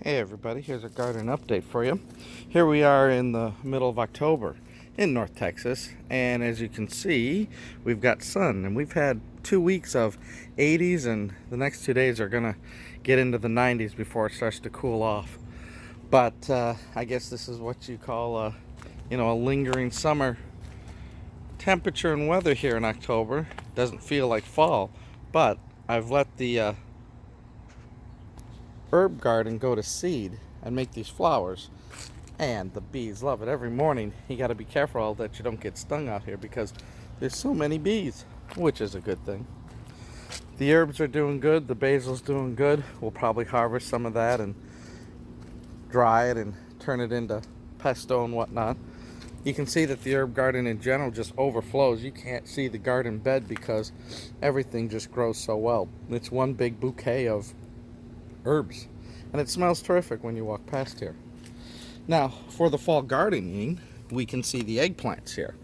Hey everybody, here's a garden update for you. Here we are in the middle of October in North Texas, and as you can see, we've got sun, and we've had 2 weeks of 80s, and the next 2 days are gonna get into the 90s before it starts to cool off. But I guess this is what you call a lingering summer temperature and weather here in October. Doesn't feel like fall, but I've let the herb garden go to seed and make these flowers, and the bees love it. Every morning you got to be careful that you don't get stung out here because there's so many bees, which is a good thing. The herbs are doing good, the basil's doing good. We'll probably harvest some of that and dry it and turn it into pesto and whatnot. You can see that the herb garden in general just overflows. You can't see the garden bed because everything just grows so well. It's one big bouquet of herbs, and it smells terrific when you walk past here. Now, for the fall gardening, we can see the eggplants here.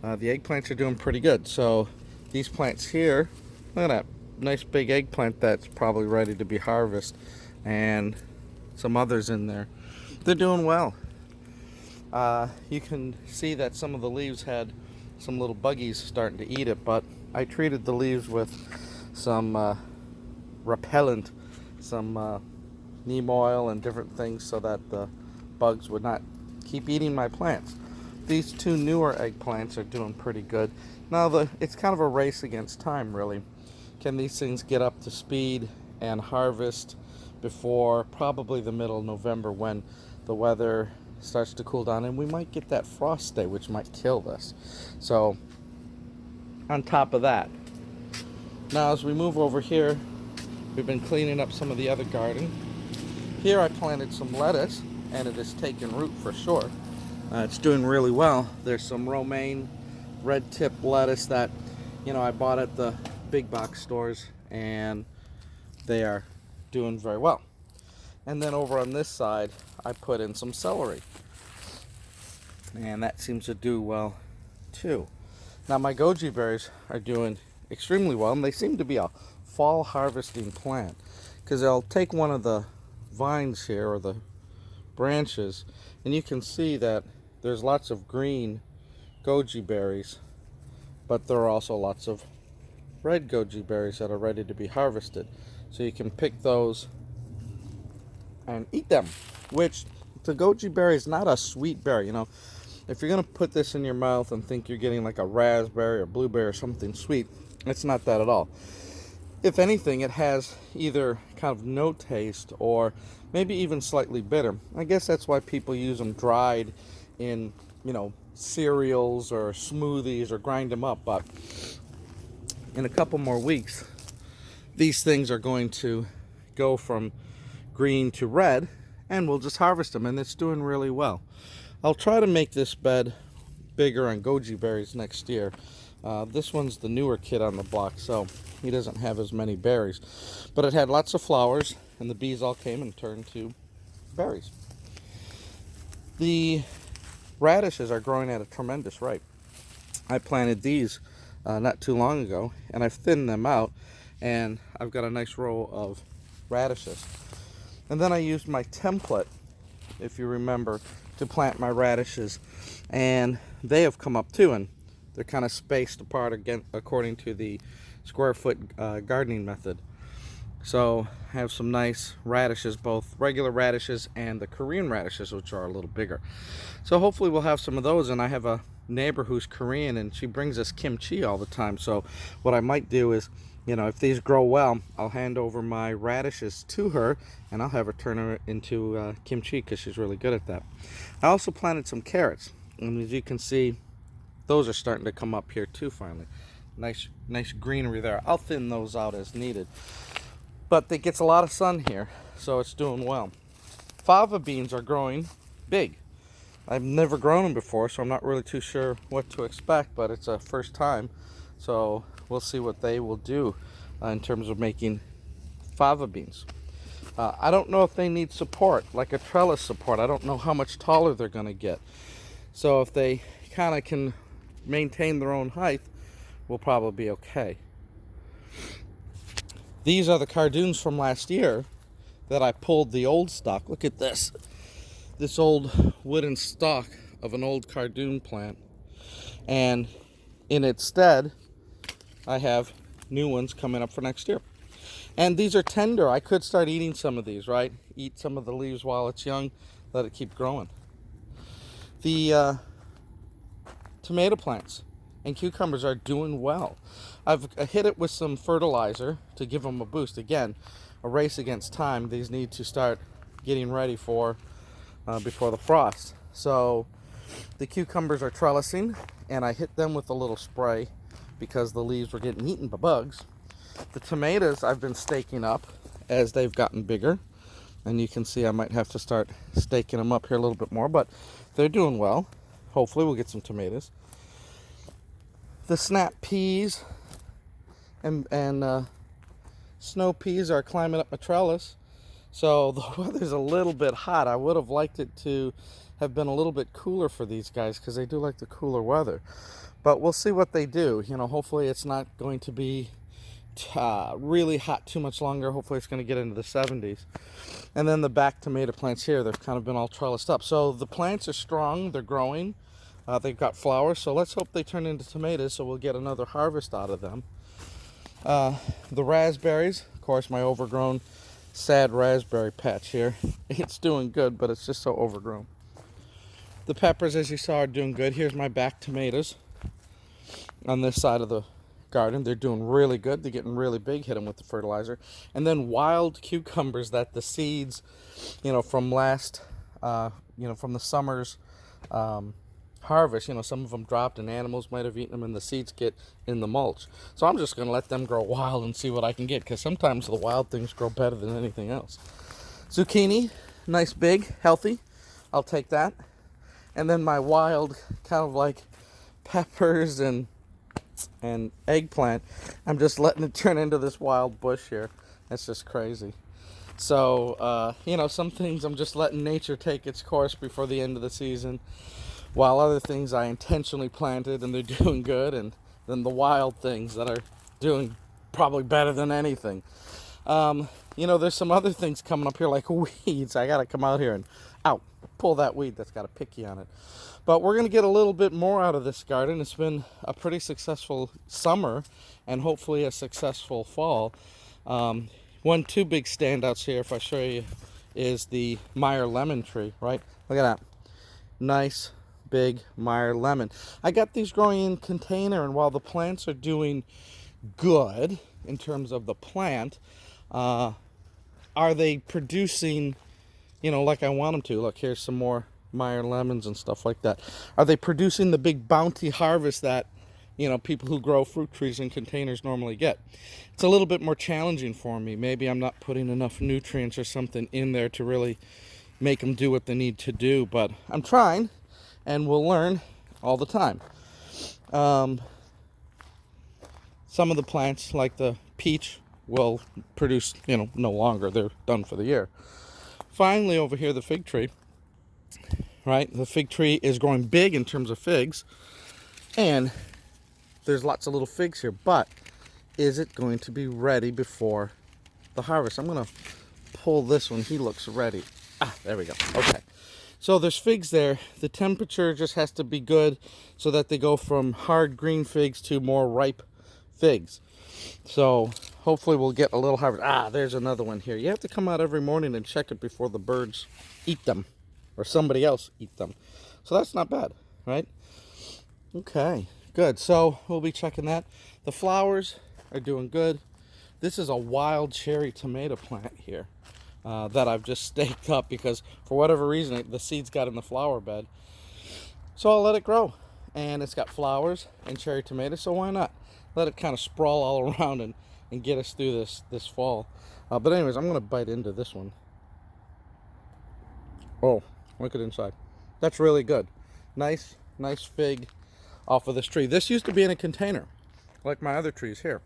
The eggplants are doing pretty good. So these plants here, look at that nice big eggplant that's probably ready to be harvested, and some others in there. They're doing well. You can see that some of the leaves had some little buggies starting to eat it, but I treated the leaves with some repellent, some neem oil and different things so that the bugs would not keep eating my plants. These two newer eggplants are doing pretty good. Now it's kind of a race against time, really. Can these things get up to speed and harvest before probably the middle of November, when the weather starts to cool down and we might get that frost day, which might kill this. So on top of that, now as we move over here, we've been cleaning up some of the other garden. Here I planted some lettuce, and it has taken root for sure. It's doing really well. There's some romaine red tip lettuce that I bought at the big box stores, and they are doing very well. And then over on this side I put in some celery, and that seems to do well too. Now my goji berries are doing extremely well, and they seem to be a fall harvesting plant, because they'll take one of the vines here, or the branches, and you can see that there's lots of green goji berries, but there are also lots of red goji berries that are ready to be harvested. So you can pick those and eat them, which the goji berry is not a sweet berry. If you're going to put this in your mouth and think you're getting like a raspberry or blueberry or something sweet, it's not that at all. If anything, it has either kind of no taste or maybe even slightly bitter. I guess that's why people use them dried in, cereals or smoothies, or grind them up. But in a couple more weeks, these things are going to go from green to red, and we'll just harvest them, and it's doing really well. I'll try to make this bed bigger on goji berries next year. This one's the newer kid on the block, so he doesn't have as many berries. But it had lots of flowers, and the bees all came and turned to berries. The radishes are growing at a tremendous rate. I planted these not too long ago, and I've thinned them out, and I've got a nice row of radishes. And then I used my template, if you remember, to plant my radishes, and they have come up too, and they're kind of spaced apart again according to the square foot gardening method. So I have some nice radishes, both regular radishes and the Korean radishes, which are a little bigger. So hopefully we'll have some of those. And I have a neighbor who's Korean, and she brings us kimchi all the time. So what I might do is, if these grow well, I'll hand over my radishes to her, and I'll have her turn it into kimchi, because she's really good at that. I also planted some carrots, and as you can see, those are starting to come up here too finally. Nice greenery there. I'll thin those out as needed. But it gets a lot of sun here, so it's doing well. Fava beans are growing big. I've never grown them before, so I'm not really too sure what to expect, but it's a first time. So we'll see what they will do in terms of making fava beans. I don't know if they need support, like a trellis support. I don't know how much taller they're going to get. So if they kind of can maintain their own height, we'll probably be okay. These are the cardoons from last year that I pulled the old stock. Look at this. This old wooden stalk of an old cardoon plant. And in its stead, I have new ones coming up for next year. And these are tender. I could start eating some of these, right? Eat some of the leaves while it's young. Let it keep growing. The tomato plants and cucumbers are doing well. I've hit it with some fertilizer to give them a boost. Again, a race against time. These need to start getting ready for before the frost. So the cucumbers are trellising, and I hit them with a little spray because the leaves were getting eaten by bugs. The tomatoes I've been staking up as they've gotten bigger, and you can see I might have to start staking them up here a little bit more, but they're doing well. Hopefully we'll get some tomatoes. The snap peas and snow peas are climbing up my trellis. So the weather's a little bit hot. I would have liked it to have been a little bit cooler for these guys because they do like the cooler weather. But we'll see what they do. You know, hopefully it's not going to be really hot too much longer. Hopefully it's going to get into the 70s. And then the back tomato plants here, they've kind of been all trellised up. So the plants are strong. They're growing. They've got flowers. So let's hope they turn into tomatoes so we'll get another harvest out of them. The raspberries, of course, my overgrown sad raspberry patch here. It's doing good, but it's just so overgrown. The peppers, as you saw, are doing good. Here's my back tomatoes on this side of the garden. They're doing really good. They're getting really big. Hit them with the fertilizer. And then wild cucumbers that the seeds, you know, from last, from the summer's harvest, you know, some of them dropped and animals might have eaten them and the seeds get in the mulch. So I'm just going to let them grow wild and see what I can get, because sometimes the wild things grow better than anything else. Zucchini, nice big, healthy. I'll take that. And then my wild kind of like peppers and eggplant, I'm just letting it turn into this wild bush here. That's just crazy. So, some things I'm just letting nature take its course before the end of the season, while other things I intentionally planted and they're doing good, and then the wild things that are doing probably better than anything. There's some other things coming up here like weeds. I got to come out here and pull that weed that's got a picky on it. But we're going to get a little bit more out of this garden. It's been a pretty successful summer and hopefully a successful fall. Two big standouts here, if I show you, is the Meyer lemon tree, right? Look at that. Nice, big Meyer lemon. I got these growing in container, and while the plants are doing good in terms of the plant, are they producing, like I want them to? Look, here's some more Meyer lemons and stuff like that. Are they producing the big bounty harvest that, people who grow fruit trees in containers normally get? It's a little bit more challenging for me. Maybe I'm not putting enough nutrients or something in there to really make them do what they need to do, but I'm trying, and we'll learn all the time. Some of the plants, like the peach, will produce, no longer. They're done for the year. Finally, over here, the fig tree, right? The fig tree is growing big in terms of figs, and there's lots of little figs here, but is it going to be ready before the harvest? I'm going to pull this one. He looks ready. There we go. Okay. So there's figs there. The temperature just has to be good so that they go from hard green figs to more ripe figs. So hopefully we'll get a little harvest. There's another one here. You have to come out every morning and check it before the birds eat them or somebody else eat them. So that's not bad, right? Okay, good. So we'll be checking that. The flowers are doing good. This is a wild cherry tomato plant here that I've just staked up because for whatever reason the seeds got in the flower bed. So I'll let it grow. And it's got flowers and cherry tomatoes, so why not? Let it kind of sprawl all around and get us through this fall. But anyways, I'm going to bite into this one. Oh, look at inside. That's really good. Nice fig off of this tree. This used to be in a container, like my other trees here.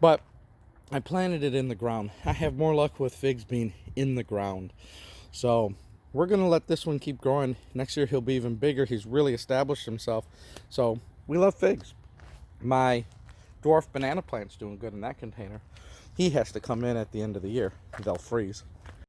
But I planted it in the ground. I have more luck with figs being in the ground. So we're going to let this one keep growing. Next year he'll be even bigger. He's really established himself. So we love figs. My dwarf banana plant's doing good in that container. He has to come in at the end of the year. They'll freeze.